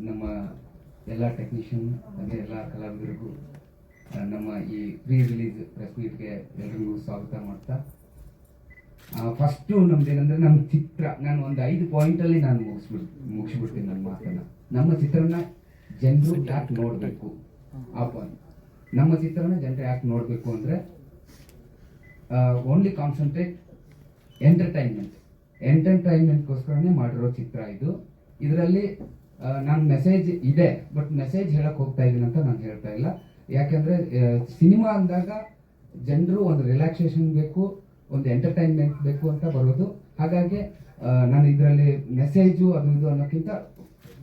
ನಮ್ಮ ಎಲ್ಲ ಟೆಕ್ನಿಷಿಯನ್ ಹಾಗೆ ಎಲ್ಲ ಕಲಾವಿದರಿಗೂ ನಮ್ಮ ಈ ಪ್ರೀ ರಿಲೀಸ್ ಪ್ರೆಸ್ ಮೀಟ್ಗೆ ಎಲ್ರಿಗೂ ಸ್ವಾಗತ ಮಾಡ್ತಾ, ಫಸ್ಟು ನಮ್ದೇನಂದ್ರೆ ನಮ್ಮ ಚಿತ್ರ, ನಾನು ಒಂದು 5 ಪಾಯಿಂಟಲ್ಲಿ ನಾನು ಮುಗಿಸ್ಬಿಡ್ತೀನಿ ನನ್ನ ಮಾತನ್ನು. ನಮ್ಮ ಚಿತ್ರನ ಜನರು ಯಾಕೆ ನೋಡಬೇಕು, ಆ ಪಾಯಿಂಟ್. ನಮ್ಮ ಚಿತ್ರನ ಜನರು ಯಾಕೆ ನೋಡಬೇಕು ಅಂದರೆ ಓನ್ಲಿ ಕಾನ್ಸಂಟ್ರೇಟ್ ಎಂಟರ್ಟೈನ್ಮೆಂಟ್ಗೋಸ್ಕರನೇ ಮಾಡಿರೋ ಚಿತ್ರ ಇದು. ಇದರಲ್ಲಿ ನಾನು ಮೆಸೇಜ್ ಇದೆ, ಬಟ್ ಮೆಸೇಜ್ ಹೇಳಕ್ ಹೋಗ್ತಾ ಇದ್ದೀನಿ ಅಂತ ನಾನು ಹೇಳ್ತಾ ಇಲ್ಲ. ಯಾಕೆಂದರೆ ಸಿನಿಮಾ ಅಂದಾಗ ಜನರು ಒಂದು ರಿಲ್ಯಾಕ್ಸೇಷನ್ ಬೇಕು, ಒಂದು ಎಂಟರ್ಟೈನ್ಮೆಂಟ್ ಬೇಕು ಅಂತ ಬರೋದು. ಹಾಗಾಗಿ ನಾನು ಇದರಲ್ಲಿ ಮೆಸೇಜು ಅದು ಇದು ಅನ್ನೋಕ್ಕಿಂತ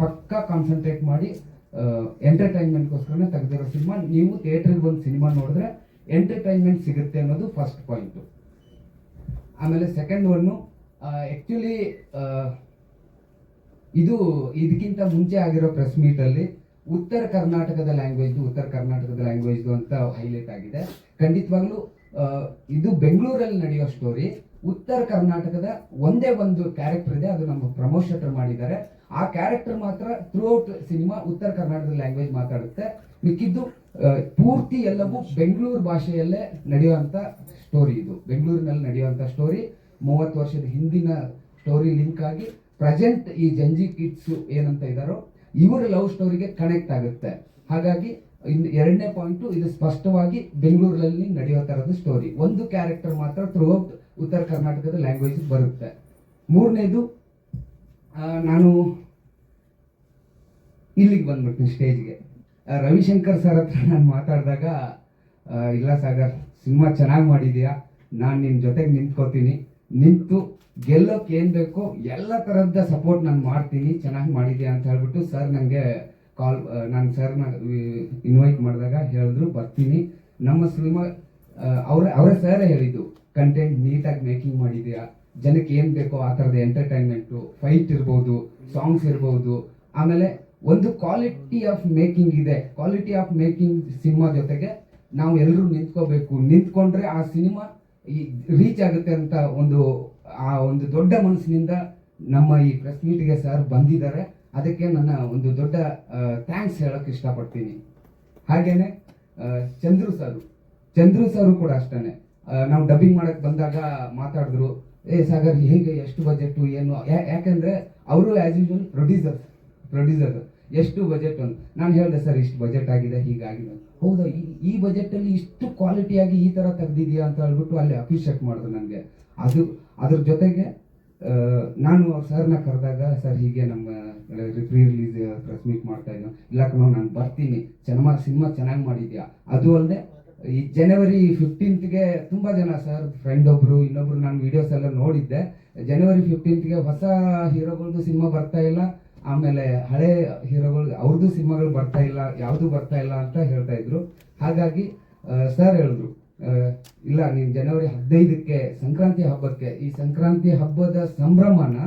ಪಕ್ಕಾ ಕಾನ್ಸಂಟ್ರೇಟ್ ಮಾಡಿ ಎಂಟರ್ಟೈನ್ಮೆಂಟ್ಗೋಸ್ಕರನೇ ತೆಗೆದಿರೋ ಸಿನಿಮಾ. ನೀವು ಥಿಯೇಟ್ರಿಗೆ ಒಂದು ಸಿನಿಮಾ ನೋಡಿದ್ರೆ ಎಂಟರ್ಟೈನ್ಮೆಂಟ್ ಸಿಗುತ್ತೆ ಅನ್ನೋದು ಫಸ್ಟ್ ಪಾಯಿಂಟು. ಆಮೇಲೆ ಸೆಕೆಂಡ್ ಒನ್ನು, ಆ್ಯಕ್ಚುಲಿ ಇದಕ್ಕಿಂತ ಮುಂಚೆ ಆಗಿರೋ ಪ್ರೆಸ್ ಮೀಟಲ್ಲಿ ಉತ್ತರ ಕರ್ನಾಟಕದ ಲ್ಯಾಂಗ್ವೇಜ್ದು ಅಂತ ಹೈಲೈಟ್ ಆಗಿದೆ. ಖಂಡಿತವಾಗ್ಲೂ ಇದು ಬೆಂಗಳೂರಲ್ಲಿ ನಡೆಯೋ ಸ್ಟೋರಿ. ಉತ್ತರ ಕರ್ನಾಟಕದ ಒಂದೇ ಒಂದು ಕ್ಯಾರೆಕ್ಟರ್ ಇದೆ, ಅದು ನಮ್ಮ ಪ್ರಮೋದ್ ಶೆಟ್ಟರ್ ಮಾಡಿದ್ದಾರೆ. ಆ ಕ್ಯಾರೆಕ್ಟರ್ ಮಾತ್ರ ಥ್ರೂಔಟ್ ಸಿನಿಮಾ ಉತ್ತರ ಕರ್ನಾಟಕದ ಲ್ಯಾಂಗ್ವೇಜ್ ಮಾತಾಡುತ್ತೆ. ಮಿಕ್ಕಿದ್ದು ಪೂರ್ತಿ ಎಲ್ಲವೂ ಬೆಂಗಳೂರು ಭಾಷೆಯಲ್ಲೇ ನಡೆಯುವಂಥ ಸ್ಟೋರಿ. ಇದು ಬೆಂಗಳೂರಿನಲ್ಲಿ ನಡೆಯುವಂಥ ಸ್ಟೋರಿ. 30 ವರ್ಷದ ಹಿಂದಿನ ಸ್ಟೋರಿ ಲಿಂಕ್ ಆಗಿ ಪ್ರೆಸೆಂಟ್ ಈ ಜಂಜಿ ಕಿಡ್ಸ್ ಏನಂತ ಇದ್ದಾರೋ ಇವರ ಲವ್ ಸ್ಟೋರಿಗೆ ಕನೆಕ್ಟ್ ಆಗುತ್ತೆ. ಹಾಗಾಗಿ ಎರಡನೇ ಪಾಯಿಂಟು, ಇದು ಸ್ಪಷ್ಟವಾಗಿ ಬೆಂಗಳೂರಲ್ಲಿ ನಡೆಯೋ ಥರದ ಸ್ಟೋರಿ. ಒಂದು ಕ್ಯಾರೆಕ್ಟರ್ ಮಾತ್ರ ಥ್ರೂಔಟ್ ಉತ್ತರ ಕರ್ನಾಟಕದ ಲ್ಯಾಂಗ್ವೇಜ್ ಬರುತ್ತೆ. ಮೂರನೇದು, ನಾನು ಇಲ್ಲಿಗೆ ಬಂದ್ಬಿಡ್ತೀನಿ ಸ್ಟೇಜ್ಗೆ. ರವಿಶಂಕರ್ ಸರ್ ಹತ್ರ ನಾನು ಮಾತಾಡಿದಾಗ, ಇಲ್ಲ ಸಾಗರ್, ಸಿನಿಮಾ ಚೆನ್ನಾಗಿ ಮಾಡಿದೀಯಾ, ನಾನು ನಿನ್ನ ಜೊತೆಗೆ ನಿಂತ್ಕೋತೀನಿ, ನಿಂತು ಗೆಲ್ಲೋಕೆ ಏನು ಬೇಕೋ ಎಲ್ಲ ಥರದ ಸಪೋರ್ಟ್ ನಾನು ಮಾಡ್ತೀನಿ, ಚೆನ್ನಾಗಿ ಮಾಡಿದ್ಯಾ ಅಂತ ಹೇಳ್ಬಿಟ್ಟು ಸರ್ ನನಗೆ ನಾನು ಸರ್ನ ಇನ್ವೈಟ್ ಮಾಡಿದಾಗ ಹೇಳಿದ್ರು ಬರ್ತೀನಿ. ನಮ್ಮ ಸಿನಿಮಾ ಅವರೇ ಸರ್ ಹೇಳಿದ್ದು, ಕಂಟೆಂಟ್ ನೀಟಾಗಿ ಮೇಕಿಂಗ್ ಮಾಡಿದ್ಯಾ, ಜನಕ್ಕೆ ಏನು ಬೇಕೋ ಆ ಥರದ ಎಂಟರ್ಟೈನ್ಮೆಂಟು, ಫೈಟ್ ಇರ್ಬೋದು, ಸಾಂಗ್ಸ್ ಇರ್ಬೋದು, ಆಮೇಲೆ ಒಂದು ಕ್ವಾಲಿಟಿ ಆಫ್ ಮೇಕಿಂಗ್ ಇದೆ. ಕ್ವಾಲಿಟಿ ಆಫ್ ಮೇಕಿಂಗ್ ಸಿನಿಮಾ ಜೊತೆಗೆ ನಾವು ಎಲ್ಲರೂ ನಿಂತ್ಕೋಬೇಕು, ನಿಂತ್ಕೊಂಡ್ರೆ ಆ ಸಿನಿಮಾ ರೀಚ್ ಆಗುತ್ತೆ ಅಂತ ಒಂದು ದೊಡ್ಡ ಮನಸ್ಸಿನಿಂದ ನಮ್ಮ ಈ ಪ್ರೆಸ್ ಮೀಟ್ಗೆ ಸರ್ ಬಂದಿದ್ದಾರೆ. ಅದಕ್ಕೆ ನನ್ನ ಒಂದು ದೊಡ್ಡ ಥ್ಯಾಂಕ್ಸ್ ಹೇಳೋಕ್ಕೆ ಇಷ್ಟಪಡ್ತೀನಿ. ಹಾಗೇನೆ ಚಂದ್ರು ಸರು ಕೂಡ ಅಷ್ಟೇ. ನಾವು ಡಬ್ಬಿಂಗ್ ಮಾಡಕ್ಕೆ ಬಂದಾಗ ಮಾತಾಡಿದ್ರು, ಸಾಗರ್ ಹೇಗೆ, ಎಷ್ಟು ಬಜೆಟು, ಏನು, ಯಾಕೆಂದರೆ ಅವರು ಆ್ಯಸ್ ಯೂಶುವಲ್ ಪ್ರೊಡ್ಯೂಸರ್ ಎಷ್ಟು ಬಜೆಟ್ ಅಂತ ನಾನು ಹೇಳಿದೆ, ಸರ್ ಇಷ್ಟು ಬಜೆಟ್ ಆಗಿದೆ, ಹೀಗಾಗಿದೆ. ಹೌದಾ, ಈ ಬಜೆಟಲ್ಲಿ ಇಷ್ಟು ಕ್ವಾಲಿಟಿಯಾಗಿ ಈ ಥರ ತೆಗ್ದಿದೆಯಾ ಅಂತ ಹೇಳ್ಬಿಟ್ಟು ಅಲ್ಲಿ ಅಪ್ರಿಷಿಯೇಟ್ ಮಾಡಿದ್ರು ನನಗೆ. ಅದ್ರ ಜೊತೆಗೆ ನಾನು ಸರ್ನ ಕರೆದಾಗ, ಸರ್ ಹೀಗೆ ನಮ್ಮ ಪ್ರೀ ರಿಲೀಸ್ ಪ್ರೆಸ್ ಮೀಟ್ ಮಾಡ್ತಾ ಇದ್ದೀನಿ, ಇಲ್ಲ ಕಣೋ ನಾನು ಬರ್ತೀನಿ, ಸಿನಿಮಾ ಚೆನ್ನಾಗಿ ಮಾಡಿದ್ಯಾ. ಅದು ಅಲ್ಲದೆ ಈ ಜನವರಿ 15ಗೆ ತುಂಬ ಜನ, ಸರ್ ಫ್ರೆಂಡ್ ಒಬ್ಬರು ಇನ್ನೊಬ್ರು ನಾನು ವೀಡಿಯೋಸ್ ಎಲ್ಲ ನೋಡಿದ್ದೆ, ಜನವರಿ 15ಗೆ ಹೊಸ ಹೀರೋಗಳದ್ದು ಸಿನಿಮಾ ಬರ್ತಾ ಇಲ್ಲ, ಆಮೇಲೆ ಹಳೆ ಹೀರೋಗಳು ಅವ್ರದ್ದು ಸಿನಿಮಾಗಳು ಬರ್ತಾ ಇಲ್ಲ, ಯಾವುದು ಬರ್ತಾ ಇಲ್ಲ ಅಂತ ಹೇಳ್ತಾ ಇದ್ರು. ಹಾಗಾಗಿ ಸರ್ ಹೇಳಿದ್ರು, ಇಲ್ಲ ನೀನು ಜನವರಿ 15ಕ್ಕೆ ಸಂಕ್ರಾಂತಿ ಹಬ್ಬಕ್ಕೆ, ಈ ಸಂಕ್ರಾಂತಿ ಹಬ್ಬದ ಸಂಭ್ರಮನ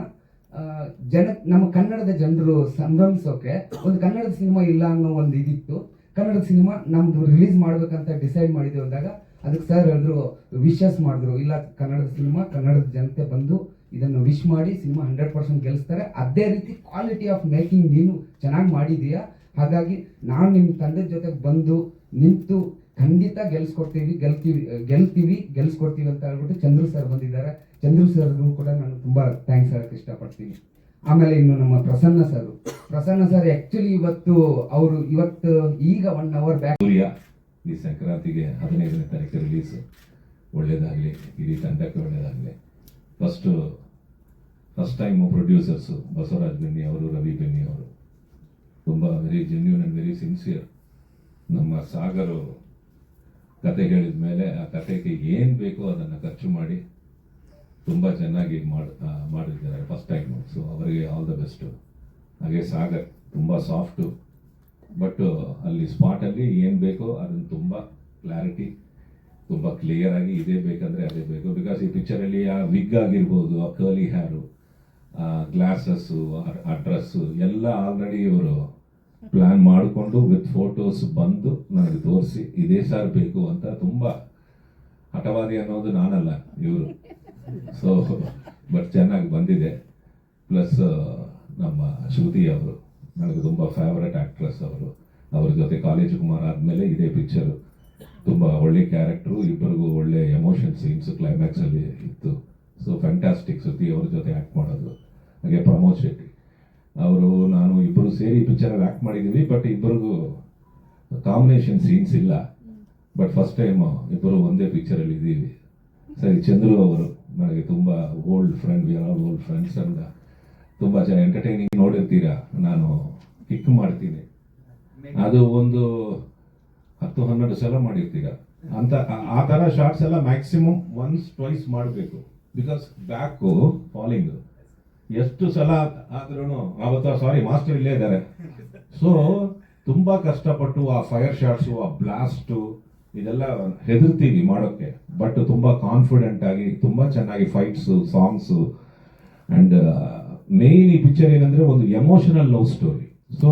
ನಮ್ಮ ಕನ್ನಡದ ಜನರು ಸಂಭ್ರಮಿಸೋಕೆ ಒಂದು ಕನ್ನಡದ ಸಿನಿಮಾ ಇಲ್ಲ ಅನ್ನೋ ಒಂದು ಇದಿತ್ತು. ಕನ್ನಡದ ಸಿನಿಮಾ ನಮ್ದು ರಿಲೀಸ್ ಮಾಡ್ಬೇಕಂತ ಡಿಸೈಡ್ ಮಾಡಿದ್ವಿ ಅಂದಾಗ ಅದಕ್ಕೆ ಸರ್ ಹೇಳಿದ್ರು, ವಿಶಸ್ ಮಾಡಿದ್ರು, ಇಲ್ಲ ಕನ್ನಡದ ಸಿನಿಮಾ, ಕನ್ನಡದ ಜನತೆ ಬಂದು ಇದನ್ನು ವಿಶ್ ಮಾಡಿ ಸಿನಿಮಾ 100% ಗೆಲ್ಲಿಸ್ತಾರೆ. ಅದೇ ರೀತಿ ಕ್ವಾಲಿಟಿ ಆಫ್ ಮೇಕಿಂಗ್ ನೀನು ಚೆನ್ನಾಗಿ ಮಾಡಿದೀಯಾ, ಹಾಗಾಗಿ ನಾನು ನಿಮ್ಮ ತಂಡದ ಜೊತೆಗೆ ಬಂದು ನಿಂತು ಖಂಡಿತ ಗೆಲ್ಸ್ಕೊಡ್ತೀವಿ ಅಂತ ಹೇಳ್ಬಿಟ್ಟು ಚಂದ್ರು ಸರ್ ಬಂದಿದ್ದಾರೆ. ಚಂದ್ರು ಸರ್ಗೂ ಕೂಡ ನಾನು ತುಂಬ ಥ್ಯಾಂಕ್ಸ್ ಹೇಳಕ್ಕೆ ಇಷ್ಟಪಡ್ತೀನಿ. ಆಮೇಲೆ ಇನ್ನು ನಮ್ಮ ಪ್ರಸನ್ನ ಸರ್ ಆ್ಯಕ್ಚುಲಿ ಇವತ್ತು ಈಗ 1 hour ಬ್ಯಾಕ್ ಈ ಸಂಕ್ರಾಂತಿಗೆ 15ನೇ ತಾರೀಕು ರಿಲೀಸ್. ಒಳ್ಳೇದಾಗಲಿ, ಇಡೀ ತಂಡಕ್ಕೆ ಒಳ್ಳೇದಾಗಲಿ. First time producers Basavaraj Benny ಅವರು, ರವಿ ಬೆನ್ನಿ ಅವರು ತುಂಬ very genuine and very sincere. ನಮ್ಮ ಸಾಗರು ಕತೆ ಹೇಳಿದ ಮೇಲೆ ಆ ಕತೆಗೆ ಏನು ಬೇಕೋ ಅದನ್ನು ಖರ್ಚು ಮಾಡಿ ತುಂಬ ಚೆನ್ನಾಗಿ ಮಾಡಿದ್ದಾರೆ ಫಸ್ಟ್ ಟೈಮು. ಸೊ ಅವರಿಗೆ ಆಲ್ ದ ಬೆಸ್ಟು. ಹಾಗೆ ಸಾಗರ್ ತುಂಬ ಸಾಫ್ಟು, ಬಟ್ ಅಲ್ಲಿ ಸ್ಪಾಟಲ್ಲಿ ಏನು ಬೇಕೋ ಅದನ್ನು ತುಂಬ ಕ್ಲಾರಿಟಿ, ತುಂಬ ಕ್ಲಿಯರ್ ಆಗಿ ಇದೇ ಬೇಕಂದರೆ ಅದೇ ಬೇಕು. ಬಿಕಾಸ್ ಈ ಪಿಕ್ಚರಲ್ಲಿ ಆ ವಿಗ್ ಆಗಿರ್ಬೋದು, ಆ ಕರ್ಲಿ ಹ್ಯಾರು, ಗ್ಲಾಸಸ್ಸು, ಆ ಡ್ರೆಸ್ಸು ಎಲ್ಲ ಆಲ್ರೆಡಿ ಇವರು ಪ್ಲ್ಯಾನ್ ಮಾಡಿಕೊಂಡು ವಿತ್ ಫೋಟೋಸ್ ಬಂದು ನನಗೆ ತೋರಿಸಿ ಇದೇ ಸರ್ ಬೇಕು ಅಂತ. ತುಂಬ ಹಠವಾದಿ ಅನ್ನೋದು ನಾನಲ್ಲ, ಇವರು. ಬಟ್ ಚೆನ್ನಾಗಿ ಬಂದಿದೆ. ಪ್ಲಸ್ ನಮ್ಮ ಶ್ರುತಿ ಅವರು ನನಗೆ ತುಂಬ ಫೇವರೆಟ್ ಆ್ಯಕ್ಟ್ರೆಸ್ ಅವರು. ಅವ್ರ ಜೊತೆ ಕಾಲೇಜ್ ಕುಮಾರ್ ಆದಮೇಲೆ ಇದೇ ಪಿಕ್ಚರು. ತುಂಬ ಒಳ್ಳೆ ಕ್ಯಾರೆಕ್ಟ್ರು, ಇಬ್ಬರಿಗೂ ಒಳ್ಳೆ ಎಮೋಷನ್ ಸೀನ್ಸ್ ಕ್ಲೈಮ್ಯಾಕ್ಸಲ್ಲಿ ಇತ್ತು. ಸೊ ಫ್ಯಾಂಟಾಸ್ಟಿಕ್ ಶ್ರುತಿ ಅವ್ರ ಜೊತೆ ಆ್ಯಕ್ಟ್ ಮಾಡೋದು. ಹಾಗೆ ಪ್ರಮೋದ್ ಶೆಟ್ಟಿ ಅವರು ನಾನು ಇಬ್ಬರು ಸೇರಿ ಪಿಕ್ಚರಲ್ಲಿ ಆ್ಯಕ್ಟ್ ಮಾಡಿದ್ದೀವಿ, ಬಟ್ ಇಬ್ಬರಿಗೂ ಕಾಂಬಿನೇಷನ್ ಸೀನ್ಸ್ ಇಲ್ಲ. ಬಟ್ ಫಸ್ಟ್ ಟೈಮ್ ಇಬ್ಬರು ಒಂದೇ ಪಿಕ್ಚರಲ್ಲಿ ಇದ್ದೀವಿ. ಸರಿ, ಚಂದ್ರು ಅವರು ನನಗೆ ತುಂಬ old friend, we are all old friends ಅಂದ. ತುಂಬ ಚೆನ್ನಾಗಿ ಎಂಟರ್ಟೈನಿಂಗ್ ನೋಡಿರ್ತೀರಾ, ನಾನು ಕಿಕ್ ಮಾಡ್ತೀನಿ. ಅದು ಒಂದು 10-12 ಸಲ ಮಾಡಿರ್ತೀರ ಅಂತ. ಆ ಥರ ಶಾರ್ಟ್ಸ್ ಎಲ್ಲ ಮ್ಯಾಕ್ಸಿಮಮ್ ಒನ್ಸ್ ಟ್ವೈಸ್ ಮಾಡಬೇಕು. ಬಿಕಾಸ್ ಬ್ಯಾಕು ಫಾಲಿಂಗ್ ಎಷ್ಟು ಸಲ ಆದ್ರೂ ಮಾಸ್ಟರ್ ಇಲ್ಲೇ ಇದ್ದಾರೆ. ಸೊ ತುಂಬಾ ಕಷ್ಟಪಟ್ಟು ಆ ಫೈರ್ ಶಾಟ್ಸು, ಆ ಬ್ಲಾಸ್ಟು ಇದೆಲ್ಲ ಹೆದರ್ತೀವಿ ಮಾಡೋಕ್ಕೆ. ಬಟ್ ತುಂಬಾ ಕಾನ್ಫಿಡೆಂಟ್ ಆಗಿ ತುಂಬಾ ಚೆನ್ನಾಗಿ ಫೈಟ್ಸು, ಸಾಂಗ್ಸು ಅಂಡ್ ಮೇನ್ ಈ ಪಿಕ್ಚರ್ ಏನಂದ್ರೆ ಒಂದು ಎಮೋಷನಲ್ ಲವ್ ಸ್ಟೋರಿ. ಸೊ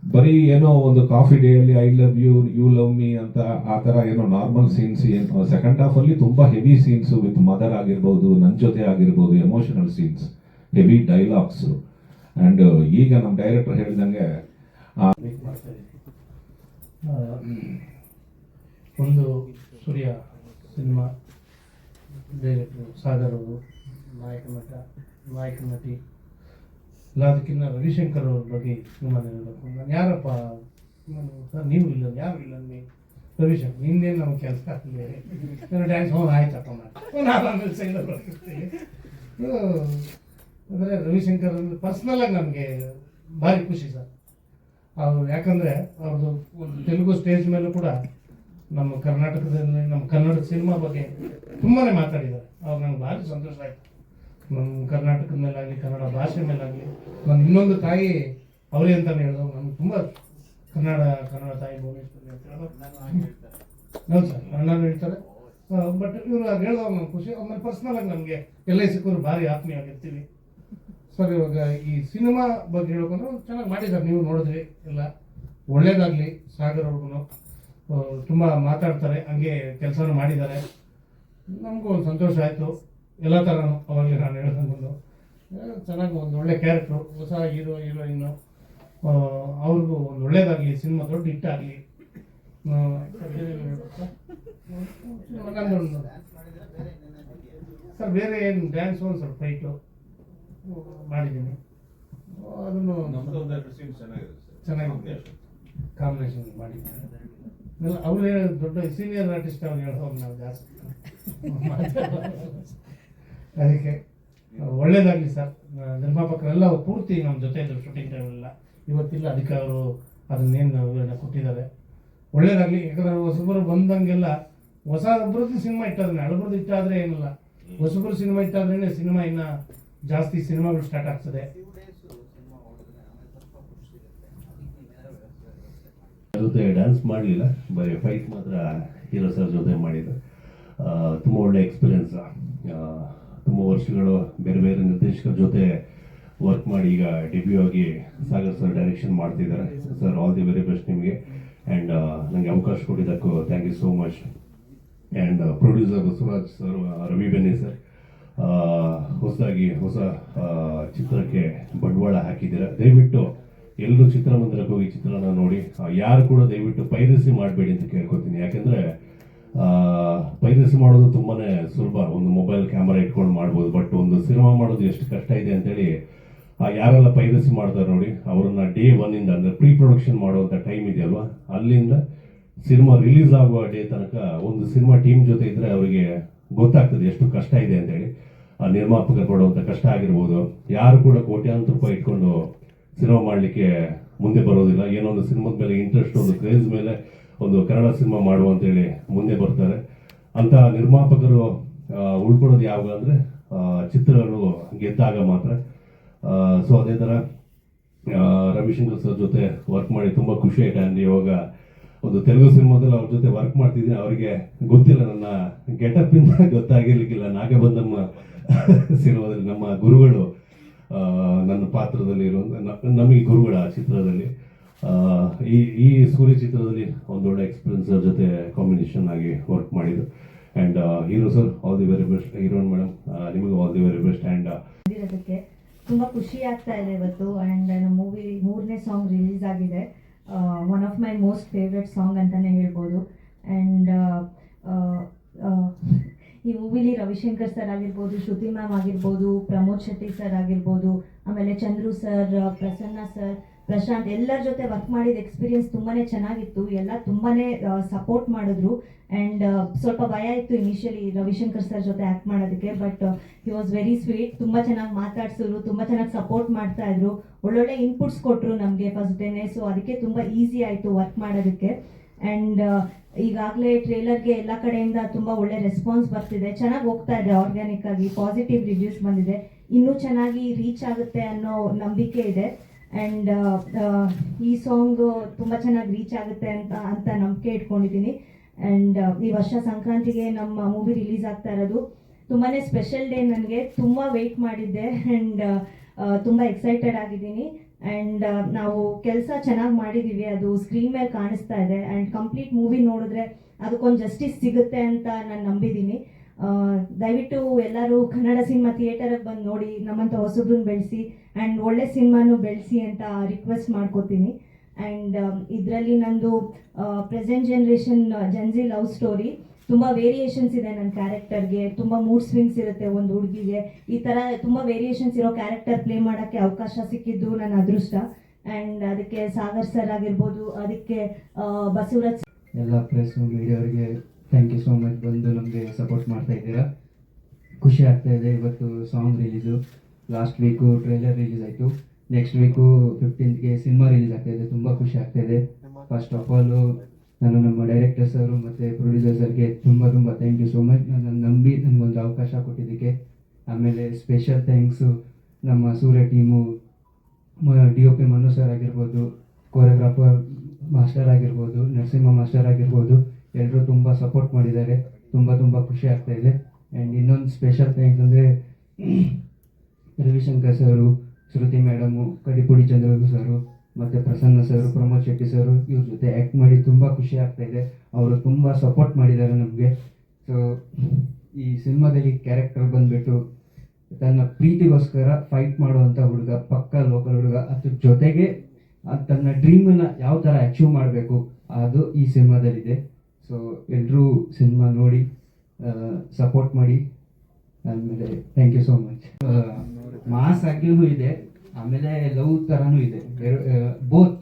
ಬರೀ ಏನೋ ಒಂದು ಕಾಫಿ ಡೇ ಅಲ್ಲಿ I love you, you love me ಅಂತ ಆ ಥರ ಏನೋ ನಾರ್ಮಲ್ ಸೀನ್ಸ್ ಏನು, ಸೆಕೆಂಡ್ ಹಾಫ್ ಅಲ್ಲಿ ತುಂಬಾ ಹೆವಿ ಸೀನ್ಸ್ ವಿತ್ ಮದರ್ ಆಗಿರ್ಬೋದು, ನನ್ನ ಜೊತೆ ಆಗಿರ್ಬೋದು, emotional scenes, heavy dialogues. And ಈಗ ನಮ್ಮ ಡೈರೆಕ್ಟರ್ ಹೇಳಿದಂಗೆ ಒಂದು ಸೂರ್ಯ ಸಿನಿಮಾ ಡೈರೆಕ್ಟರ್ ಸಾಗರ್ ಅವರು, ನಾಯಕ ನಟಿ ಇಲ್ಲ, ಅದಕ್ಕಿಂತ ರವಿಶಂಕರ್ ಅವ್ರ ಬಗ್ಗೆ ಸಿನಿಮಾ ಹೇಳಬೇಕು. ನಾನು ಯಾರಪ್ಪ ಸರ್, ನೀವು ಇಲ್ಲ, ಯಾರು ಇಲ್ಲ ನೀವು ರವಿಶಂಕರ್, ಇನ್ನೇನು ನಮ್ಗೆ ಕೆಲಸ ಆಗ್ತಿದೆ ಡ್ಯಾನ್ಸ್ ಆಯ್ತಪ್ಪ ನಾನು ಸೈಡಲ್ಲಿ ಬರ್ತಿರ್ತೀನಿ. ಅಂದರೆ ರವಿಶಂಕರ್ ಅಂದರೆ ಪರ್ಸ್ನಲಾಗಿ ನಮಗೆ ಭಾರಿ ಖುಷಿ ಸರ್ ಅವರು. ಯಾಕಂದರೆ ಅವ್ರದ್ದು ಒಂದು ತೆಲುಗು ಸ್ಟೇಜ್ ಮೇಲೂ ಕೂಡ ನಮ್ಮ ಕರ್ನಾಟಕದಲ್ಲಿ ನಮ್ಮ ಕನ್ನಡ ಸಿನಿಮಾ ಬಗ್ಗೆ ತುಂಬಾ ಮಾತಾಡಿದ್ದಾರೆ. ಅವ್ರು ನನಗೆ ಭಾರಿ ಸಂತೋಷ ಆಯಿತು. ನಮ್ಮ ಕರ್ನಾಟಕದ ಮೇಲಾಗಲಿ, ಕನ್ನಡ ಭಾಷೆ ಮೇಲಾಗಲಿ, ನನ್ನ ಇನ್ನೊಂದು ತಾಯಿ ಅವರೇ ಅಂತಲೇ ಹೇಳಿದ್ರು. ನಮ್ಗೆ ತುಂಬ ಕನ್ನಡ ತಾಯಿ ಭುವನೇಶ್ವರಿ ಅಂತ ಹೇಳೋದು ಹೌದು ಸರ್, ಅಣ್ಣನೂ ಹೇಳ್ತಾರೆ. ಬಟ್ ಇವರು ಅದು ಹೇಳಿದವಾಗ ನಮ್ಗೆ ಖುಷಿ. ಆಮೇಲೆ ಪರ್ಸ್ನಲಾಗಿ ನಮಗೆ ಎಲ್ಲ ಸಿಕ್ಕೋರು ಭಾರಿ ಆತ್ಮೀಯವಾಗಿರ್ತೀವಿ ಸರ್. ಇವಾಗ ಈ ಸಿನಿಮಾ ಬಗ್ಗೆ ಹೇಳ್ಕೊಂಡ್ರೆ ಚೆನ್ನಾಗಿ ಮಾಡಿದ್ದಾರೆ, ನೀವು ನೋಡಿದ್ರಿ ಎಲ್ಲ. ಒಳ್ಳೇದಾಗಲಿ ಸಾಗರ್ ಅವ್ರಿಗೂ, ತುಂಬ ಮಾತಾಡ್ತಾರೆ, ಹಂಗೆ ಕೆಲಸನೂ ಮಾಡಿದ್ದಾರೆ. ನಮಗೂ ಒಂದು ಸಂತೋಷ ಆಯಿತು. ಎಲ್ಲ ಥರನೂ ಅವಾಗಲೇ ನಾನು ಹೇಳ್ಕೊಂಡು ಚೆನ್ನಾಗಿ ಒಂದು ಒಳ್ಳೆ ಕ್ಯಾರೆಕ್ಟ್ರು, ಹೊಸ ಹೀರೋಯಿನ್ನು, ಅವ್ರಿಗೂ ಒಂದು ಒಳ್ಳೇದಾಗಲಿ, ಸಿನಿಮಾ ದೊಡ್ಡ ಹಿಟ್ಟಾಗಲಿ. ಸರ್ ಬೇರೆ ಏನು ಡ್ಯಾನ್ಸ್ ಒಂದು ಸ್ವಲ್ಪ ಫೈಟು ಮಾಡಿದ್ದೀನಿ, ಅದನ್ನು ಚೆನ್ನಾಗಿದೆ ಕಾಂಬಿನೇಷನ್ ಮಾಡಿದ್ದೀನಿ. ಅವ್ರು ದೊಡ್ಡ ಸೀನಿಯರ್ ಆರ್ಟಿಸ್ಟ್ ಅವ್ರು ಹೇಳೋದು ನಾವು ಜಾಸ್ತಿ ಅದಕ್ಕೆ ಒಳ್ಳೇದಾಗಲಿ ಸರ್. ನಿರ್ಮಾಪಕರೆಲ್ಲ ಪೂರ್ತಿ ನಮ್ಮ ಜೊತೆ ಇದ್ರು ಶೂಟಿಂಗ್ ಟೈಮೆಲ್ಲ, ಇವತ್ತಿಲ್ಲ. ಅದಕ್ಕೆ ಅವರು ಅದನ್ನೇನು ವಿವರಣೆ ಕೊಟ್ಟಿದ್ದಾರೆ. ಒಳ್ಳೇದಾಗಲಿ. ಯಾಕಂದ್ರೆ ಹೊಸಬರು ಬಂದಂಗೆಲ್ಲ ಹೊಸಬ್ರದ್ದು ಸಿನಿಮಾ ಇಟ್ಟಾದ್ರೆ, ಹಳಬ್ರದ್ದು ಇಟ್ಟಾದ್ರೆ ಏನಿಲ್ಲ, ಹೊಸಬ್ರು ಸಿನಿಮಾ ಇಟ್ಟಾದ್ರೇ ಸಿನಿಮಾ ಇನ್ನು ಜಾಸ್ತಿ ಸಿನಿಮಾಗಳು ಸ್ಟಾರ್ಟ್ ಆಗ್ತದೆ. ಜೊತೆ ಡ್ಯಾನ್ಸ್ ಮಾಡಲಿಲ್ಲ, ಬರೀ ಫೈಟ್ ಮಾತ್ರ ಹೀರೋ ಸರ್ ಜೊತೆ ಮಾಡಿದ್ದು. ತುಂಬ ಒಳ್ಳೆ ಎಕ್ಸ್ಪೀರಿಯನ್ಸ್. ತುಂಬ ವರ್ಷಗಳು ಬೇರೆ ಬೇರೆ ನಿರ್ದೇಶಕರ ಜೊತೆ ವರ್ಕ್ ಮಾಡಿ ಈಗ ಡೆಬ್ಯೂ ಆಗಿ ಸಾಗರ್ ಸರ್ ಡೈರೆಕ್ಷನ್ ಮಾಡ್ತಿದ್ದಾರೆ. Sir all the very best ನಿಮಗೆ. ಆ್ಯಂಡ್ ನನಗೆ ಅವಕಾಶ ಕೊಟ್ಟಿದ್ದಕ್ಕೂ thank you so much. And producer Basavaraj sir, Ravi Benni sir, ಹೊಸ ಚಿತ್ರಕ್ಕೆ ಬಂಡವಾಳ ಹಾಕಿದ್ದೀರಾ. ದಯವಿಟ್ಟು ಎಲ್ಲರೂ ಚಿತ್ರಮಂದಿರಕ್ಕೆ ಹೋಗಿ ಚಿತ್ರನ ನೋಡಿ. ಯಾರು ಕೂಡ ದಯವಿಟ್ಟು ಪೈರಸಿ ಮಾಡಬೇಡಿ ಅಂತ ಕೇಳ್ಕೊತೀನಿ. ಯಾಕೆಂದರೆ ಪೈರಸಿ ಮಾಡೋದು ತುಂಬಾ ಸುಲಭ, ಒಂದು ಮೊಬೈಲ್ ಕ್ಯಾಮರಾ ಇಟ್ಕೊಂಡು ಮಾಡ್ಬೋದು. ಬಟ್ ಒಂದು ಸಿನಿಮಾ ಮಾಡೋದು ಎಷ್ಟು ಕಷ್ಟ ಇದೆ ಅಂತೇಳಿ ಯಾರೆಲ್ಲ ಪೈರಸಿ ಮಾಡ್ತಾರೆ ನೋಡಿ, ಅವರನ್ನ ಡೇ 1 ಇಂದ, ಅಂದರೆ ಪ್ರೀ ಪ್ರೊಡಕ್ಷನ್ ಮಾಡುವಂಥ ಟೈಮ್ ಇದೆಯಲ್ವಾ, ಅಲ್ಲಿಂದ ಸಿನಿಮಾ ರಿಲೀಸ್ ಆಗುವ ಡೇ ತನಕ ಒಂದು ಸಿನಿಮಾ ಟೀಮ್ ಜೊತೆ ಇದ್ದರೆ ಅವರಿಗೆ ಗೊತ್ತಾಗ್ತದೆ ಎಷ್ಟು ಕಷ್ಟ ಇದೆ ಅಂತೇಳಿ. ಆ ನಿರ್ಮಾಪಕರು ಪಡುವಂಥ ಕಷ್ಟ ಆಗಿರ್ಬೋದು. ಯಾರು ಕೂಡ ಕೋಟ್ಯಾಂತರ ರೂಪಾಯಿ ಇಟ್ಕೊಂಡು ಸಿನಿಮಾ ಮಾಡಲಿಕ್ಕೆ ಮುಂದೆ ಬರೋದಿಲ್ಲ. ಏನೋ ಒಂದು ಸಿನಿಮಾದ ಮೇಲೆ ಇಂಟ್ರೆಸ್ಟ್, ಒಂದು ಕ್ರೇಜ್ ಮೇಲೆ ಒಂದು ಕನ್ನಡ ಸಿನಿಮಾ ಮಾಡುವ ಅಂತೇಳಿ ಮುಂದೆ ಬರ್ತಾರೆ. ಅಂತ ನಿರ್ಮಾಪಕರು ಉಳ್ಕೊಳ್ಳೋದು ಯಾವಾಗ ಅಂದರೆ ಚಿತ್ರಗಳು ಗೆದ್ದಾಗ ಮಾತ್ರ. ಸೊ ಅದೇ ಥರ ರವಿಶಂಕರ್ ಸರ್ ಜೊತೆ ವರ್ಕ್ ಮಾಡಿ ತುಂಬ ಖುಷಿ ಆಯ್ತು. ಆ್ಯಂಡ್ ಇವಾಗ ಒಂದು ತೆಲುಗು ಸಿನಿಮಾದಲ್ಲಿ ಅವ್ರ ಜೊತೆ ವರ್ಕ್ ಮಾಡ್ತಿದ್ದೀನಿ. ಅವರಿಗೆ ಗೊತ್ತಿಲ್ಲ, ನನ್ನ ಗೆಟಪ್ ಇಂದ ಗೊತ್ತಾಗಿರ್ಲಿಕ್ಕಿಲ್ಲ. ನಾಗಬಂಧಮ್ಮ ಸಿನಿಮಾದಲ್ಲಿ ನಮ್ಮ ಗುರುಗಳು ನನ್ನ ಪಾತ್ರದಲ್ಲಿ ನಮಗೆ ಗುರುಗಳ ಚಿತ್ರದಲ್ಲಿ, ಈ ಸೂರ್ಯ ಚಿತ್ರದಲ್ಲಿ ಒಂದೊಳ್ಳೆ ಎಕ್ಸ್ಪೀರಿಯನ್ಸ್ ಜೊತೆ ಕಾಂಬಿನೇಷನ್ ಆಗಿ ವರ್ಕ್ ಮಾಡಿದ್ದು. And hero sir all the very best. Heroine madam ನಿಮಗೆ all the very best. And ತುಂಬ ಖುಷಿ ಆಗ್ತಾ ಇದೆ ಇವತ್ತು. ಆ್ಯಂಡ್ ನಮ್ಮ ಮೂವಿ 3ನೇ ಸಾಂಗ್ ರಿಲೀಸ್ ಆಗಿದೆ. One of my most favourite song ಅಂತಲೇ ಹೇಳ್ಬೋದು. ಆ್ಯಂಡ್ ಈ ಮೂವಿಲಿ ರವಿಶಂಕರ್ ಸರ್ ಆಗಿರ್ಬೋದು, ಶ್ರುತಿ ಮ್ಯಾಮ್ ಆಗಿರ್ಬೋದು, ಪ್ರಮೋದ್ ಶೆಟ್ಟಿ ಸರ್ ಆಗಿರ್ಬೋದು, ಆಮೇಲೆ ಚಂದ್ರು ಸರ್, ಪ್ರಸನ್ನ ಸರ್, ಪ್ರಶಾಂತ್, ಎಲ್ಲರ ಜೊತೆ ವರ್ಕ್ ಮಾಡಿದ ಎಕ್ಸ್ಪೀರಿಯನ್ಸ್ ತುಂಬಾ ಚೆನ್ನಾಗಿತ್ತು. ಎಲ್ಲ ತುಂಬಾ ಸಪೋರ್ಟ್ ಮಾಡಿದ್ರು. ಆ್ಯಂಡ್ ಸ್ವಲ್ಪ ಭಯ ಇತ್ತು ಇನಿಷಿಯಲಿ ರವಿಶಂಕರ್ ಸರ್ ಜೊತೆ ಆ್ಯಕ್ಟ್ ಮಾಡೋದಕ್ಕೆ, but he was very sweet. ತುಂಬ ಚೆನ್ನಾಗಿ ಮಾತಾಡ್ಸಿದ್ರು, ತುಂಬ ಚೆನ್ನಾಗಿ ಸಪೋರ್ಟ್ ಮಾಡ್ತಾ ಇದ್ರು, ಒಳ್ಳೊಳ್ಳೆ ಇನ್ಪುಟ್ಸ್ ಕೊಟ್ಟರು ನಮಗೆ ಫಸ್ಟ್ ಡೇನೆ. ಸೊ ಅದಕ್ಕೆ ತುಂಬ ಈಸಿ ಆಯಿತು ವರ್ಕ್ ಮಾಡೋದಕ್ಕೆ. ಆ್ಯಂಡ್ ಈಗಾಗಲೇ ಟ್ರೇಲರ್ಗೆ ಎಲ್ಲ ಕಡೆಯಿಂದ ತುಂಬ ಒಳ್ಳೆ ರೆಸ್ಪಾನ್ಸ್ ಬರ್ತಿದೆ, ಚೆನ್ನಾಗಿ ಹೋಗ್ತಾ ಇದೆ, ಆರ್ಗ್ಯಾನಿಕ್ ಆಗಿ ಪಾಸಿಟಿವ್ ರಿವ್ಯೂಸ್ ಬಂದಿದೆ. ಇನ್ನೂ ಚೆನ್ನಾಗಿ ರೀಚ್ ಆಗುತ್ತೆ ಅನ್ನೋ ನಂಬಿಕೆ ಇದೆ. ಆ್ಯಂಡ್ ಈ ಸಾಂಗ್ ತುಂಬ ಚೆನ್ನಾಗಿ ರೀಚ್ ಆಗುತ್ತೆ ಅಂತ ನಂಬಿಕೆ ಇಟ್ಕೊಂಡಿದ್ದೀನಿ. ಆ್ಯಂಡ್ ಈ ವರ್ಷ ಸಂಕ್ರಾಂತಿಗೆ ನಮ್ಮ ಮೂವಿ ರಿಲೀಸ್ ಆಗ್ತಾ ಇರೋದು ತುಂಬಾ ಸ್ಪೆಷಲ್ ಡೇ. ನನಗೆ ತುಂಬ ವೆಯ್ಟ್ ಮಾಡಿದ್ದೆ ಆ್ಯಂಡ್ ತುಂಬ ಎಕ್ಸೈಟೆಡ್ ಆಗಿದ್ದೀನಿ. ಆ್ಯಂಡ್ ನಾವು ಕೆಲಸ ಚೆನ್ನಾಗಿ ಮಾಡಿದ್ದೀವಿ, ಅದು ಸ್ಕ್ರೀನ್ ಮೇಲೆ ಕಾಣಿಸ್ತಾ ಇದೆ. ಆ್ಯಂಡ್ ಕಂಪ್ಲೀಟ್ ಮೂವಿ ನೋಡಿದ್ರೆ ಅದಕ್ಕೊಂದು ಜಸ್ಟಿಸ್ ಸಿಗುತ್ತೆ ಅಂತ ನಾನು ನಂಬಿದ್ದೀನಿ. ದಯವಿಟ್ಟು ಎಲ್ಲರೂ ಕನ್ನಡ ಸಿನಿಮಾ ಥಿಯೇಟರಿಗೆ ಬಂದು ನೋಡಿ, ನಮ್ಮಂಥ ಹೊಸಬ್ರನ್ನ ಬೆಳೆಸಿ ಆ್ಯಂಡ್ ಒಳ್ಳೆ ಸಿನಿಮಾನು ಬೆಳೆಸಿ ಅಂತ ರಿಕ್ವೆಸ್ಟ್ ಮಾಡ್ಕೋತೀನಿ. ಆ್ಯಂಡ್ ಇದರಲ್ಲಿ ನಂದು ಪ್ರೆಸೆಂಟ್ ಜನ್ರೇಷನ್ ಜನ್ಸಿ ಲವ್ ಸ್ಟೋರಿ. ತುಂಬ ವೇರಿಯೇಷನ್ಸ್ ಇದೆ ನನ್ನ ಕ್ಯಾರೆಕ್ಟರ್ಗೆ, ತುಂಬ ಮೂಡ್ ಸ್ವಿಂಗ್ಸ್ ಇರುತ್ತೆ ಒಂದು ಹುಡುಗಿಗೆ. ಈ ಥರ ತುಂಬ ವೇರಿಯೇಷನ್ಸ್ ಇರೋ ಕ್ಯಾರೆಕ್ಟರ್ ಪ್ಲೇ ಮಾಡೋಕ್ಕೆ ಅವಕಾಶ ಸಿಕ್ಕಿದ್ದು ನನ್ನ ಅದೃಷ್ಟ. ಆ್ಯಂಡ್ ಅದಕ್ಕೆ ಸಾಗರ್ ಸರ್ ಆಗಿರ್ಬೋದು, ಅದಕ್ಕೆ ಬಸವರಾಜ್, ಎಲ್ಲ ಪ್ರೆಸ್ ಮೀಡಿಯಾವರಿಗೆ ಥ್ಯಾಂಕ್ ಯು ಸೋ ಮಚ್. ಬಂದು ನಮಗೆ ಸಪೋರ್ಟ್ ಮಾಡ್ತಾ ಇದ್ದೀರಾ. ಖುಷಿ ಆಗ್ತಾ ಇದೆ. ಇವತ್ತು song release, last week trailer release ಆಯಿತು, ನೆಕ್ಸ್ಟ್ ವೀಕು 15ಗೆ ಸಿನಿಮಾ ರಿಲೀಸ್ ಆಗ್ತಾ ಇದೆ. ತುಂಬ ಖುಷಿ ಆಗ್ತಾ ಇದೆ. ಫಸ್ಟ್ ಆಫ್ ಆಲು ನಾನು ನಮ್ಮ ಡೈರೆಕ್ಟರ್ ಸರು ಮತ್ತು ಪ್ರೊಡ್ಯೂಸರ್ ಸರ್ಗೆ ತುಂಬ ಥ್ಯಾಂಕ್ ಯು ಸೋ ಮಚ್. ನನ್ನನ್ನು ನಂಬಿ ನನಗೊಂದು ಅವಕಾಶ ಕೊಟ್ಟಿದ್ದಕ್ಕೆ. ಆಮೇಲೆ ಸ್ಪೆಷಲ್ ಥ್ಯಾಂಕ್ಸು ನಮ್ಮ ಸೂರ್ಯ ಟೀಮು, DOP ಮನು ಸರ್ ಆಗಿರ್ಬೋದು, ಕೊರಿಯೋಗ್ರಾಫರ್ ಮಾಸ್ಟರ್ ಆಗಿರ್ಬೋದು, ನರಸಿಂಹ ಮಾಸ್ಟರ್ ಆಗಿರ್ಬೋದು, ಎಲ್ಲರೂ ತುಂಬ ಸಪೋರ್ಟ್ ಮಾಡಿದ್ದಾರೆ. ತುಂಬ ಖುಷಿ ಆಗ್ತಾ ಇದೆ. ಆ್ಯಂಡ್ ಇನ್ನೊಂದು ಸ್ಪೆಷಲ್ ಥ್ಯಾಂಕ್ಸ್ ಅಂದರೆ ರವಿಶಂಕರ್ ಸರು, ಶ್ರುತಿ ಮೇಡಮು, ಕಡಿಪುಡಿ ಚಂದ್ರಗು ಸರು ಮತ್ತು ಪ್ರಸನ್ನ ಸರು, ಪ್ರಮೋದ್ ಶೆಟ್ಟಿ ಸರು, ಇವ್ರ ಜೊತೆ ಆ್ಯಕ್ಟ್ ಮಾಡಿ ತುಂಬ ಖುಷಿ ಆಗ್ತಾ ಇದೆ. ಅವರು ತುಂಬ ಸಪೋರ್ಟ್ ಮಾಡಿದ್ದಾರೆ ನಮಗೆ. ಸೊ ಈ ಸಿನಿಮಾದಲ್ಲಿ ಕ್ಯಾರೆಕ್ಟರ್ ಬಂದುಬಿಟ್ಟು ತನ್ನ ಪ್ರೀತಿಗೋಸ್ಕರ ಫೈಟ್ ಮಾಡುವಂಥ ಹುಡುಗ, ಪಕ್ಕ ಲೋಕಲ್ ಹುಡುಗ. ಅದ್ರ ಜೊತೆಗೆ ತನ್ನ ಡ್ರೀಮನ್ನು ಯಾವ ಥರ ಅಚೀವ್ ಮಾಡಬೇಕು ಅದು ಈ ಸಿನಿಮಾದಲ್ಲಿದೆ. ಸೊ ಎಲ್ಲರೂ ಸಿನಿಮಾ ನೋಡಿ ಸಪೋರ್ಟ್ ಮಾಡಿ. ಆಮೇಲೆ thank you so much. Mass ಆಗಿಯೂ ಇದೆ, ಆಮೇಲೆ ಲವ್ ಥರನೂ ಇದೆ, ಬೋತ್.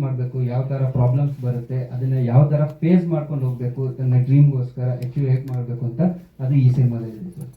ಮಾಡಬೇಕು, ಯಾವ ಥರ ಪ್ರಾಬ್ಲಮ್ಸ್ ಬರುತ್ತೆ ಅದನ್ನ ಯಾವ ಥರ ಫೇಸ್ ಮಾಡ್ಕೊಂಡು ಹೋಗ್ಬೇಕು, ತನ್ನ ಡ್ರೀಮ್ಗೋಸ್ಕರ ಅಚೀವ್ ಹೇಗೆ ಮಾಡಬೇಕು ಅಂತ ಅದು ಈ ಸಿನಿಮಾದಲ್ಲಿ ಇದೆ ಸರ್.